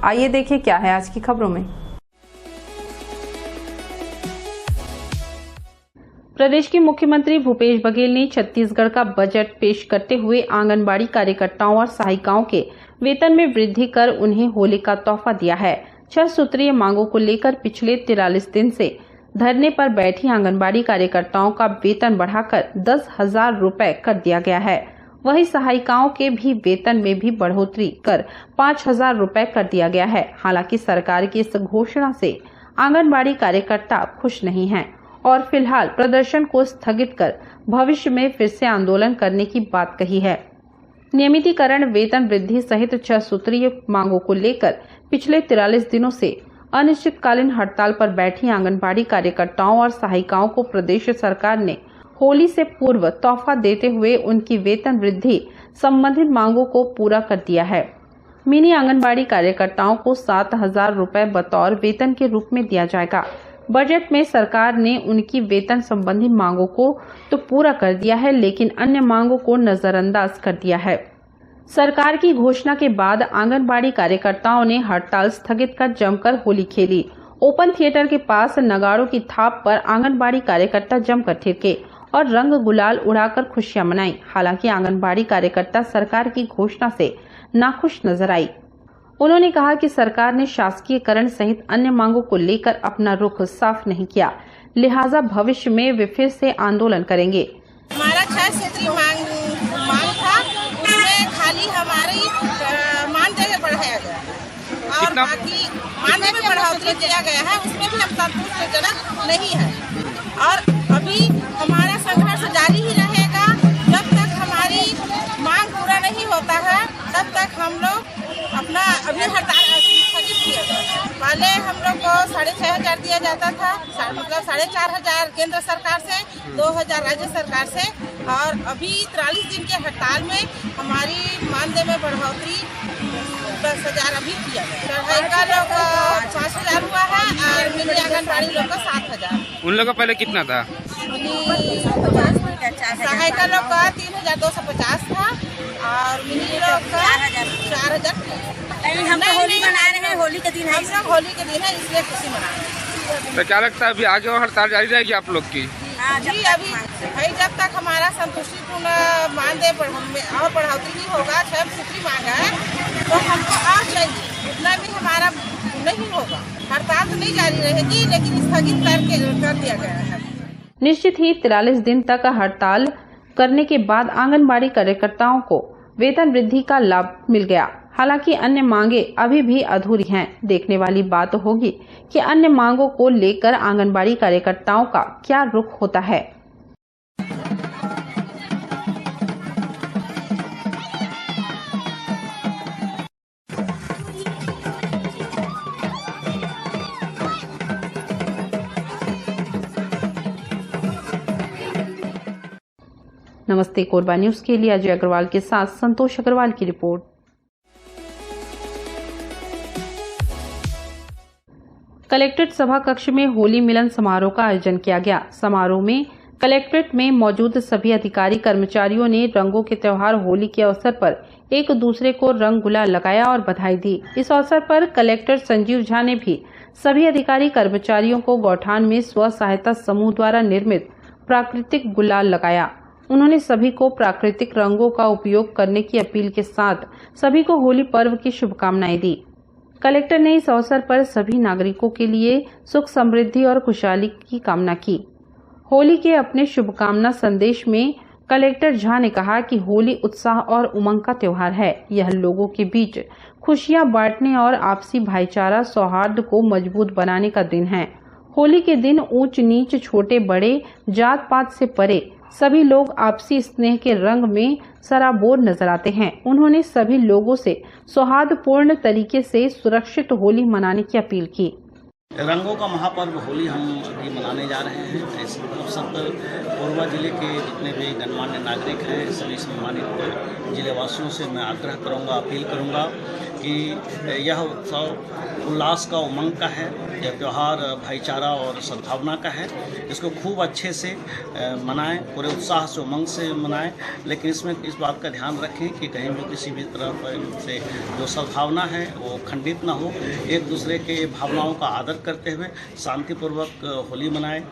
आइए देखें क्या है आज की खबरों में। प्रदेश के मुख्यमंत्री भूपेश बघेल ने छत्तीसगढ़ का बजट पेश करते हुए आंगनबाड़ी कार्यकर्ताओं और सहायिकाओं के वेतन में वृद्धि कर उन्हें होली का तोहफा दिया है। 6 सूत्रीय मांगों को लेकर पिछले 43 दिन से धरने पर बैठी आंगनबाड़ी कार्यकर्ताओं का वेतन बढ़ाकर 10,000 रुपए कर दिया गया है। वहीं सहायिकाओं के भी वेतन में भी बढ़ोतरी कर 5,000 रुपए कर दिया गया है। हालांकि सरकार की इस घोषणा से आंगनबाड़ी कार्यकर्ता खुश नहीं हैं और फिलहाल प्रदर्शन को स्थगित कर भविष्य में फिर से आंदोलन करने की बात कही है। नियमितीकरण, वेतन वृद्धि सहित 6 सूत्रीय मांगों को लेकर पिछले 43 दिनों से अनिश्चितकालीन हड़ताल पर बैठी आंगनबाड़ी कार्यकर्ताओं और सहायिकाओं को प्रदेश सरकार ने होली से पूर्व तोहफा देते हुए उनकी वेतन वृद्धि संबंधित मांगों को पूरा कर दिया है। मिनी आंगनबाड़ी कार्यकर्ताओं को 7,000 रुपए बतौर वेतन के रूप में दिया जाएगा। बजट में सरकार ने उनकी वेतन संबंधी मांगों को तो पूरा कर दिया है, लेकिन अन्य मांगों को नजरअंदाज कर दिया है। सरकार की घोषणा के बाद आंगनबाड़ी कार्यकर्ताओं ने हड़ताल स्थगित कर जमकर होली खेली। ओपन थिएटर के पास नगाड़ों की थाप पर आंगनबाड़ी कार्यकर्ता जमकर थिरके और रंग गुलाल उड़ाकर खुशियां मनाई। हालांकि आंगनबाड़ी कार्यकर्ता सरकार की घोषणा से नाखुश नजर आई। उन्होंने कहा कि सरकार ने शासकीयकरण सहित अन्य मांगों को लेकर अपना रुख साफ नहीं किया, लिहाजा भविष्य में वे फिर से आंदोलन करेंगे। हमारा 6 सूत्री मांग था, उसमें खाली हमारी मानदेय बढ़ाया गया और बाकी मानदेय में बढ़ोतरी किया गया है, उसमें भी हम संतुष्टजनक नहीं है। और अभी हमारा संघर्ष जारी ही रहेगा जब तक हमारी मांग पूरा नहीं होता है, तब तक हम लोग अपना अभी हड़ताल स्थगित किया। पहले हम लोग को 6,500 दिया जाता था, मतलब 4,500 केंद्र सरकार से, 2,000 राज्य सरकार से, और अभी 43 दिन के हड़ताल में हमारी मानदेय में बढ़ोतरी 10,000 अभी किया गया। सहायिका लोग 5,000 हुआ है और मिनी आंगनबाड़ी लोग का 7,000। उन लोग का पहले कितना था? सहायिका लोग का 3,250 था और मिनी लोग का 4,000। हम तो होली मना रहे हैं, होली के दिन है, हम लोग होली के दिन है इसलिए खुशी मना रहे हैं। तो क्या लगता है अभी आगे और हड़ताल जारी रहेगी आप लोग की? जी अभी भाई जब तक हमारा संतुष्टिपूर्ण मानदेय और बढ़ोतरी नहीं होगा, 6 सूत्री मांग है, तो हमको और चाहिए, उतना भी हमारा नहीं होगा। हड़ताल तो नहीं जारी रहेगी, लेकिन स्थगित कर दिया गया है। निश्चित ही 43 दिन तक हड़ताल करने के बाद आंगनबाड़ी कार्यकर्ताओं को वेतन वृद्धि का लाभ मिल गया। हालांकि अन्य मांगे अभी भी अधूरी हैं। देखने वाली बात होगी कि अन्य मांगों को लेकर आंगनबाड़ी कार्यकर्ताओं का क्या रुख होता है। नमस्ते कोरबा न्यूज के लिए अजय अग्रवाल के साथ संतोष अग्रवाल की रिपोर्ट। कलेक्ट्रेट सभा कक्ष में होली मिलन समारोह का आयोजन किया गया। समारोह में कलेक्ट्रेट में मौजूद सभी अधिकारी कर्मचारियों ने रंगों के त्योहार होली के अवसर पर एक दूसरे को रंग गुलाल लगाया और बधाई दी। इस अवसर पर कलेक्टर संजीव झा ने भी सभी अधिकारी कर्मचारियों को गौठान में स्व सहायता समूह द्वारा निर्मित प्राकृतिक गुलाल लगाया। उन्होंने सभी को प्राकृतिक रंगों का उपयोग करने की अपील के साथ सभी को होली पर्व की शुभकामनाएं दी। कलेक्टर ने इस अवसर पर सभी नागरिकों के लिए सुख समृद्धि और खुशहाली की कामना की। होली के अपने शुभकामना संदेश में कलेक्टर झा ने कहा कि होली उत्साह और उमंग का त्योहार है। यह लोगों के बीच खुशियां बांटने और आपसी भाईचारा सौहार्द को मजबूत बनाने का दिन है। होली के दिन ऊंच नीच, छोटे बड़े, जात पात से परे सभी लोग आपसी स्नेह के रंग में सराबोर नजर आते हैं। उन्होंने सभी लोगों से सौहार्दपूर्ण तरीके से सुरक्षित होली मनाने की अपील की। रंगों का महापर्व होली हम अभी मनाने जा रहे हैं। इस अवसर पर कोरबा जिले के जितने भी गणमान्य नागरिक हैं, सभी सम्मानित जिलेवासियों से मैं आग्रह करूंगा, अपील करूंगा कि यह उत्सव उल्लास का, उमंग का है। यह त्यौहार भाईचारा और सद्भावना का है। इसको खूब अच्छे से मनाएं, पूरे उत्साह से, उमंग से मनाएं, लेकिन इसमें इस बात का ध्यान रखें कि कहीं भी किसी भी तरह से जो सद्भावना है वो खंडित ना हो। एक दूसरे के भावनाओं का आदर करते हुए शांतिपूर्वक होली मनाएं।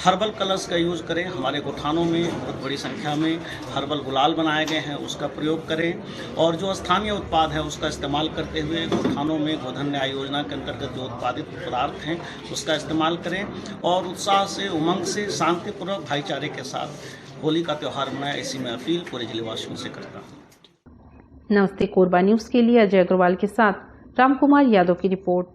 हर्बल कलर्स का यूज़ करें। हमारे गोठानों में बहुत बड़ी संख्या में हर्बल गुलाल बनाए गए हैं, उसका प्रयोग करें। और जो स्थानीय उत्पाद है उसका इस्तेमाल करते हुए गोठानों में गोधन न्याय योजना के अंतर्गत जो उत्पादित पदार्थ हैं उसका इस्तेमाल करें और उत्साह से, उमंग से, शांतिपूर्वक भाईचारे के साथ होली का त्यौहार मनाएं। ऐसी मैं अपील पूरे जिलेवासियों से करता हूँ। नमस्ते कोरबा न्यूज के लिए अजय अग्रवाल के साथ रामकुमार यादव की रिपोर्ट।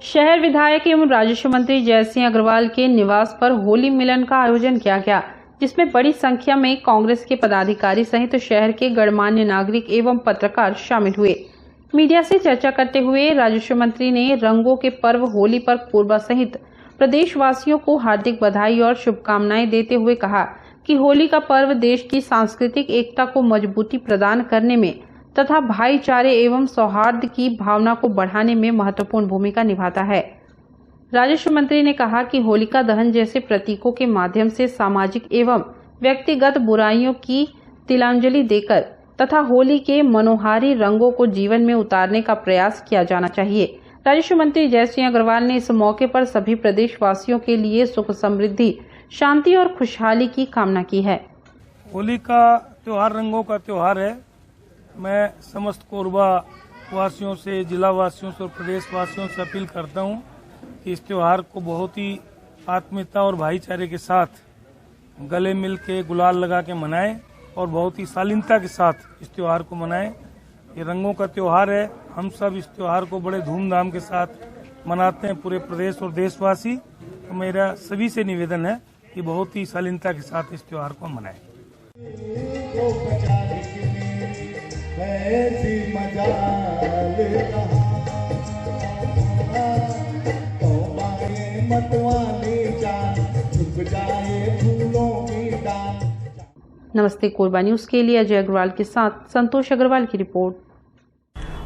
शहर विधायक एवं राजस्व मंत्री जयसिंह अग्रवाल के निवास पर होली मिलन का आयोजन किया गया, जिसमें बड़ी संख्या में कांग्रेस के पदाधिकारी सहित शहर के गणमान्य नागरिक एवं पत्रकार शामिल हुए। मीडिया से चर्चा करते हुए राजस्व मंत्री ने रंगों के पर्व होली पर कोरबा सहित प्रदेशवासियों को हार्दिक बधाई और शुभकामनाएं देते हुए कहा कि होली का पर्व देश की सांस्कृतिक एकता को मजबूती प्रदान करने में तथा भाईचारे एवं सौहार्द की भावना को बढ़ाने में महत्वपूर्ण भूमिका निभाता है। राजस्व मंत्री ने कहा कि होलिका दहन जैसे प्रतीकों के माध्यम से सामाजिक एवं व्यक्तिगत बुराइयों की तिलांजलि देकर तथा होली के मनोहारी रंगों को जीवन में उतारने का प्रयास किया जाना चाहिए। राजस्व मंत्री जयसिंह अग्रवाल ने इस मौके पर सभी प्रदेशवासियों के लिए सुख, समृद्धि, शांति और खुशहाली की कामना की है। होली का त्योहार रंगों का त्योहार है। मैं समस्त कोरबा वासियों से, जिला वासियों से और प्रदेश वासियों से अपील करता हूं कि इस त्योहार को बहुत ही आत्मीयता और भाईचारे के साथ गले मिल के, गुलाल लगा के मनाएं और बहुत ही शालीनता के साथ इस त्योहार को मनाएं। ये रंगों का त्योहार है। हम सब इस त्योहार को बड़े धूमधाम के साथ मनाते हैं, पूरे प्रदेश और देशवासी। तो मेरा सभी से निवेदन है कि बहुत ही शालीनता के साथ इस त्योहार को मनाएं। नमस्ते कोरबा न्यूज के लिए अजय अग्रवाल के साथ संतोष अग्रवाल की रिपोर्ट।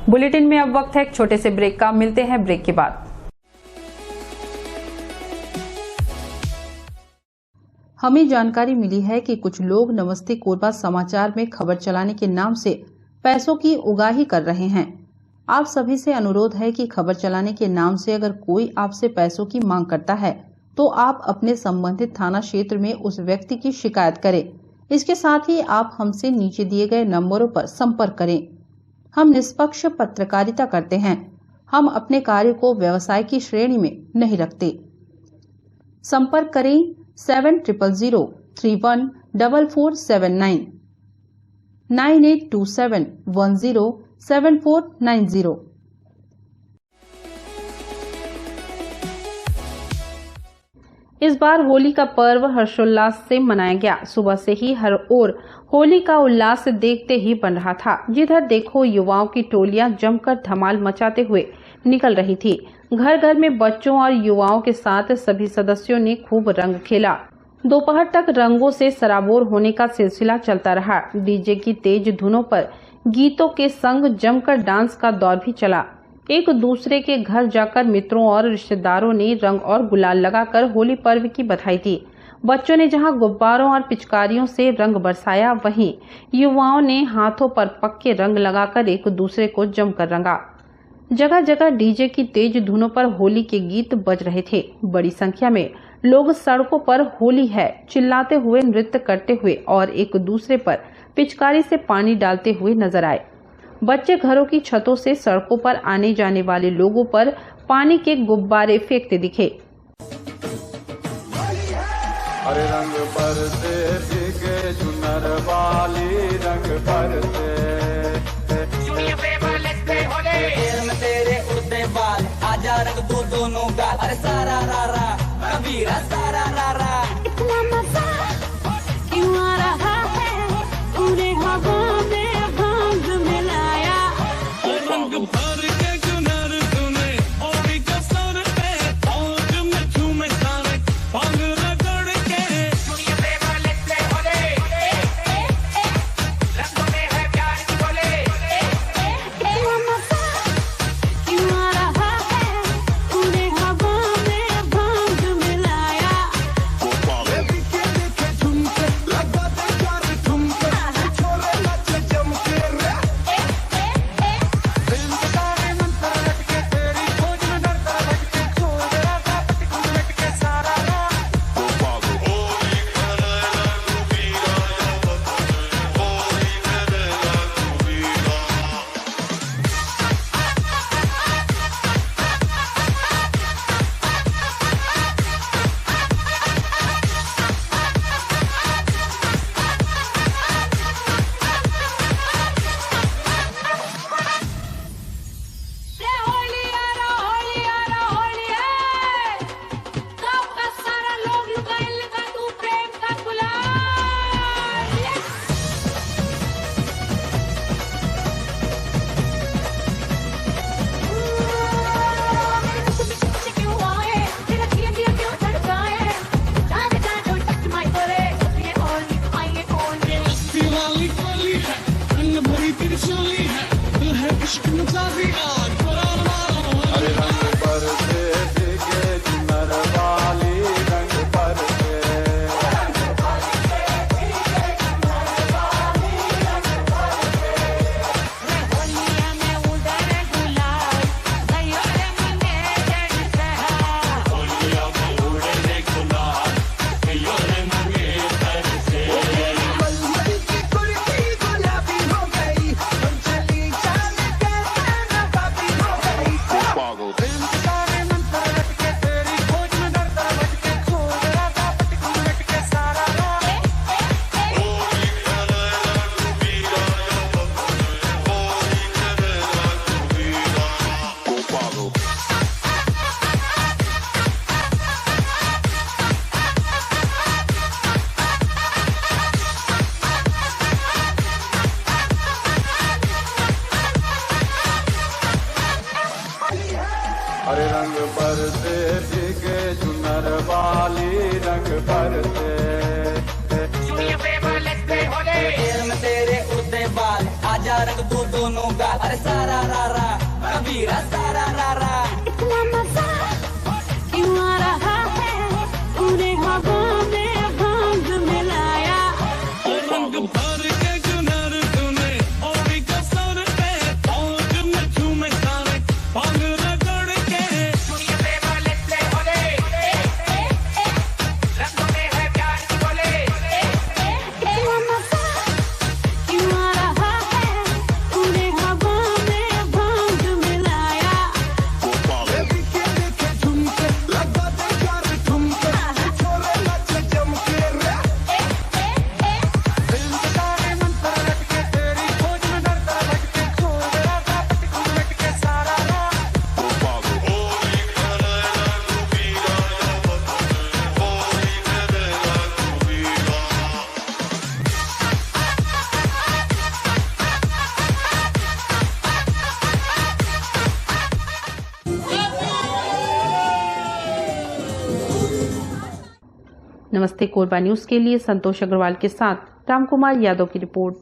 बुलेटिन में अब वक्त है एक छोटे से ब्रेक का। मिलते हैं ब्रेक के बाद। हमें जानकारी मिली है कि कुछ लोग नमस्ते कोरबा समाचार में खबर चलाने के नाम से पैसों की उगाही कर रहे हैं। आप सभी से अनुरोध है कि खबर चलाने के नाम से अगर कोई आपसे पैसों की मांग करता है तो आप अपने संबंधित थाना क्षेत्र में उस व्यक्ति की शिकायत करें। इसके साथ ही आप हमसे नीचे दिए गए नंबरों पर संपर्क करें। हम निष्पक्ष पत्रकारिता करते हैं। हम अपने कार्य को व्यवसाय की श्रेणी में नहीं रखते। संपर्क करें 7000314479 9827107490। इस बार होली का पर्व हर्षोल्लास से मनाया गया। सुबह से ही हर ओर होली का उल्लास देखते ही बन रहा था। जिधर देखो युवाओं की टोलियां जमकर धमाल मचाते हुए निकल रही थी। घर घर में बच्चों और युवाओं के साथ सभी सदस्यों ने खूब रंग खेला। दोपहर तक रंगों से सराबोर होने का सिलसिला चलता रहा। डीजे की तेज धुनों पर गीतों के संग जमकर डांस का दौर भी चला। एक दूसरे के घर जाकर मित्रों और रिश्तेदारों ने रंग और गुलाल लगाकर होली पर्व की बधाई दी। बच्चों ने जहां गुब्बारों और पिचकारियों से रंग बरसाया, वहीं युवाओं ने हाथों पर पक्के रंग लगाकर एक दूसरे को जमकर रंगा। जगह जगह डीजे की तेज धुनों पर होली के गीत बज रहे थे। बड़ी संख्या में लोग सड़कों पर होली है चिल्लाते हुए, नृत्य करते हुए और एक दूसरे पर पिचकारी से पानी डालते हुए नजर आए। बच्चे घरों की छतों से सड़कों पर आने जाने वाले लोगों पर पानी के गुब्बारे फेंकते दिखे। हरे रंग बरसे भीगे चुनर वाली रंग बरसे तेरे उड़ते बाल आजा रंग दो दोनों गाल। अरे सारा रारा कबीरा सारा रारा इतना मजा क्यों आ रहा है पूरे हवा में भांग मिलाया। घर वाली रंग भरते में तेरे उड़ते बाल आजा रंग दो दोनों गाल अरे सारा रारा कबीरा सारा रारा इतना मजा क्यों आ रहा है पूरे हवा में भांग मिलाया रंग भर के गुनर तूने और कसर पे पौध में झूमे सारे भांग रगड़ के इतना मजा क्यों आ रहा है पूरे हवा में भांग मिलाया नमस्ते कोरबा न्यूज के लिए संतोष अग्रवाल के साथ रामकुमार यादव की रिपोर्ट।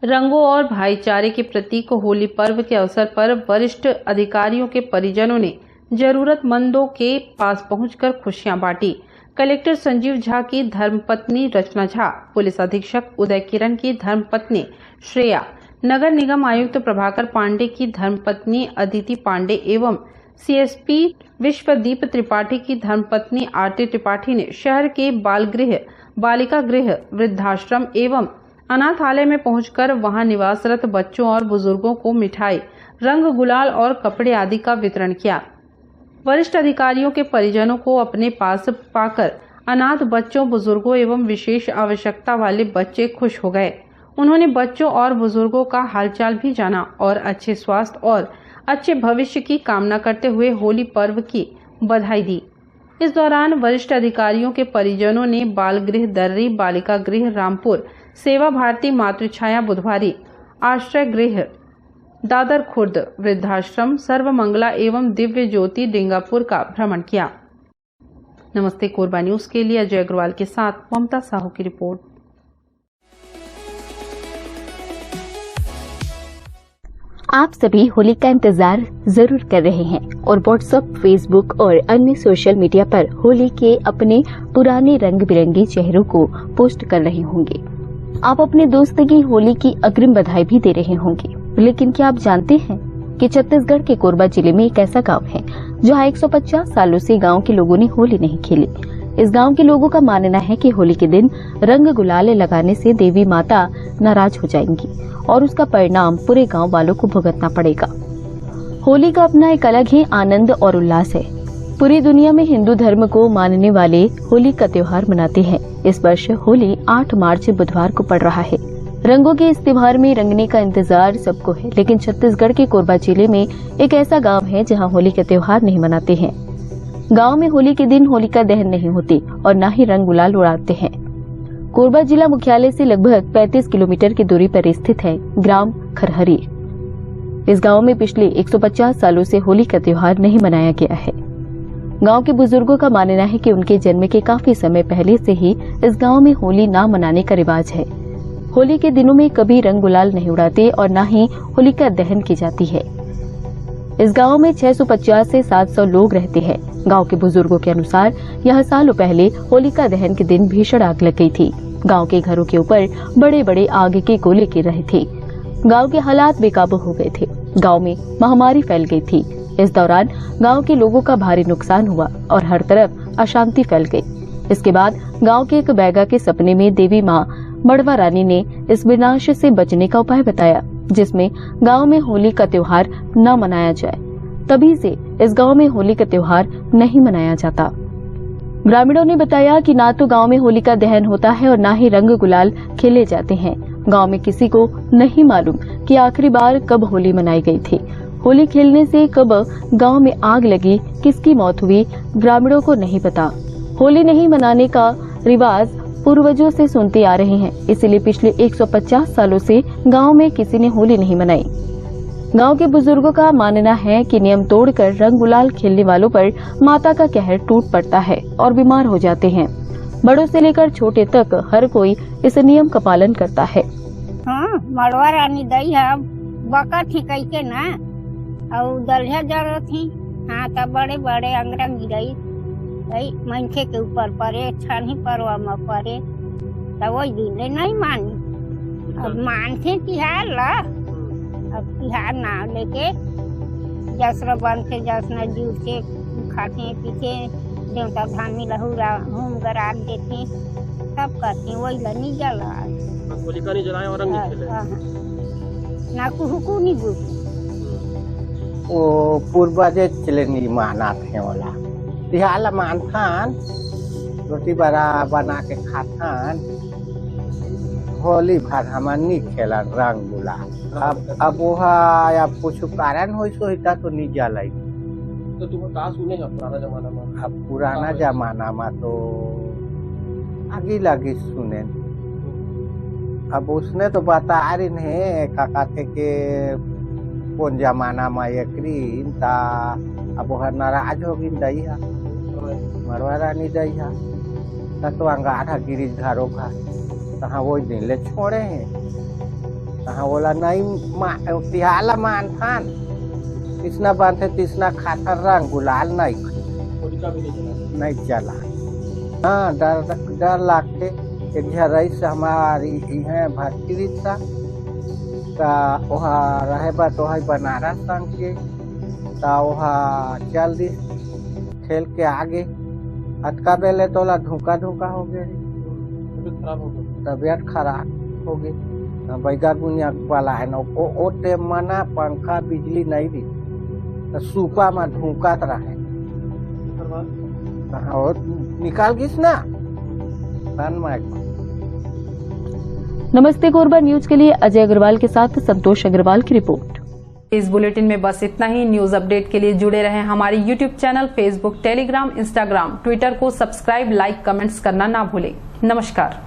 रंगों और भाईचारे के प्रतीक होली पर्व के अवसर पर वरिष्ठ अधिकारियों के परिजनों ने जरूरतमंदों के पास पहुंचकर खुशियां बांटी। कलेक्टर संजीव झा की धर्मपत्नी रचना झा, पुलिस अधीक्षक उदय किरण की धर्मपत्नी श्रेया, नगर निगम आयुक्त प्रभाकर पांडे की धर्मपत्नी अदिति पांडे एवं सीएसपी विश्वदीप त्रिपाठी की धर्मपत्नी आरती त्रिपाठी ने शहर के बाल गृह, बालिका गृह, वृद्धाश्रम एवं अनाथालय में पहुंचकर वहां निवासरत बच्चों और बुजुर्गों को मिठाई, रंग, गुलाल और कपड़े आदि का वितरण किया। वरिष्ठ अधिकारियों के परिजनों को अपने पास पाकर अनाथ बच्चों, बुजुर्गों एवं विशेष आवश्यकता वाले बच्चे खुश हो गए। उन्होंने बच्चों और बुजुर्गों का हालचाल भी जाना और अच्छे स्वास्थ्य और अच्छे भविष्य की कामना करते हुए होली पर्व की बधाई दी। इस दौरान वरिष्ठ अधिकारियों के परिजनों ने बाल गृह दर्री, बालिका गृह रामपुर, सेवा भारती मातृछाया बुधवारी, आश्रय गृह दादर खुर्द, वृद्धाश्रम सर्वमंगला एवं दिव्य ज्योति डिंगापुर का भ्रमण किया। नमस्ते कोरबा न्यूज के लिए अजय अग्रवाल के साथ ममता साहू की रिपोर्ट। आप सभी होली का इंतजार जरूर कर रहे हैं और व्हाट्सएप, फेसबुक और अन्य सोशल मीडिया पर होली के अपने पुराने रंग बिरंगे चेहरों को पोस्ट कर रहे होंगे। आप अपने दोस्त की होली की अग्रिम बधाई भी दे रहे होंगे। लेकिन क्या आप जानते हैं कि छत्तीसगढ़ के कोरबा जिले में एक ऐसा गांव है जहां 150 सालों से गांव के लोगों ने होली नहीं खेली। इस गांव के लोगों का मानना है कि होली के दिन रंग गुलाल लगाने से देवी माता नाराज हो जाएंगी और उसका परिणाम पूरे गांव वालों को भुगतना पड़ेगा। होली का अपना एक अलग ही आनंद और उल्लास है। पूरी दुनिया में हिंदू धर्म को मानने वाले होली का त्योहार मनाते हैं। इस वर्ष होली 8 मार्च बुधवार को पड़ रहा है। रंगों के इस त्योहार में रंगने का इंतजार सबको है, लेकिन छत्तीसगढ़ के कोरबा जिले में एक ऐसा गांव है जहां होली का त्योहार नहीं मनाते हैं। गांव में होली के दिन होलिका दहन नहीं होती और न ही रंग गुलाल उड़ाते हैं। कोरबा जिला मुख्यालय से लगभग 35 किलोमीटर की दूरी पर स्थित है ग्राम खरहरी। इस गांव में पिछले 150 सालों से होली का त्योहार नहीं मनाया गया है। गांव के बुजुर्गों का मानना है कि उनके जन्म के काफी समय पहले से ही इस गांव में होली न मनाने का रिवाज है। होली के दिनों में कभी रंग गुलाल नहीं उड़ाते और न ही होलिका दहन की जाती है। इस गांव में 650 से 700 लोग रहते हैं। गांव के बुजुर्गों के अनुसार यह सालों पहले होलिका दहन के दिन भीषण आग लग गई थी। गांव के घरों के ऊपर बड़े बड़े आग के गोले गिर रहे थे। गांव के हालात बेकाबू हो गए थे। गांव में महामारी फैल गई थी। इस दौरान गांव के लोगों का भारी नुकसान हुआ और हर तरफ अशांति फैल गई। इसके बाद गांव के एक बैगा के सपने में देवी मां मड़वा रानी ने इस विनाश से बचने का उपाय बताया, जिसमें गांव में होली का त्योहार न मनाया जाए। तभी से इस गांव में होली का त्योहार नहीं मनाया जाता। ग्रामीणों ने बताया कि ना तो गांव में होली का दहन होता है और ना ही रंग गुलाल खेले जाते हैं। गांव में किसी को नहीं मालूम कि आखिरी बार कब होली मनाई गई थी। होली खेलने से कब गांव में आग लगी, किसकी मौत हुई, ग्रामीणों को नहीं पता। होली नहीं मनाने का रिवाज पूर्वजों से सुनते आ रहे हैं, इसलिए पिछले 150 सालों से गांव में किसी ने होली नहीं मनाई। गांव के बुजुर्गों का मानना है कि नियम तोड़कर रंग गुलाल खेलने वालों पर माता का कहर टूट पड़ता है और बीमार हो जाते हैं। बड़ों से लेकर छोटे तक हर कोई इस नियम का पालन करता है। हाँ, मड़वा रानी दई है बका थी कई के ना और दलिया जरूरत थी। हाँ, तब बड़े बड़े अंगरा गिरई मनखे के ऊपर पड़े छानी परवा में पड़े तब वही दिन ले नहीं मानी। अब मानते तिहार ला, अब तिहार ना लेके जसरा बनते जसना जूर के खाते पीते देवता धामी लहूरा होम गरात देते सब करते वही ला नहीं जला होलिका नहीं जलाए और रंग नहीं खेले ना कुहू नहीं बुझे। वो पूर्वजे चले नहीं माना थे वाला तिहार मानथान रोटी बड़ा बना के खाथान होली भर हमार नहीं खेला रंग गुलाल। अब वह कुछ कारण हो तो नहीं जलाई। तो तुम कहा सुने पुराना जमाना में? अब पुराना जमाना में तो आगे लगी सुने। अब उसने तो बता रही नहीं काका थे के कौन जमाना में एक ता अब वह नाराज होगी दई है मरवा रानी दई है तो अंगारा गिरीश घरों का तहाँ वो दिन ले छोड़े हैं तहाँ बोला नहीं तिहाला मान थान तीसना बांधे तीसना खाता रंग गुलाल नहीं जला। हाँ, डर लागते एक झरई से हमारी है भर्ती रिश्ता वहाँ रहे बा तो बनारस संग के वहाँ चल दी खेल के आगे अटका बेले तो धोखा हो गए तबियत खराब हो गई। बैगा गुनिया वाला है ना वो टेम मना पंखा बिजली नहीं दी तो सूपा में धुकत रहे निकाल गिस ना नमस्ते कोरबा न्यूज के लिए अजय अग्रवाल के साथ संतोष अग्रवाल की रिपोर्ट। इस बुलेटिन में बस इतना ही। न्यूज अपडेट के लिए जुड़े रहें हमारे YouTube channel, Facebook, Telegram, Instagram, Twitter को सब्सक्राइब, लाइक, कमेंट्स करना ना भूलें। नमस्कार।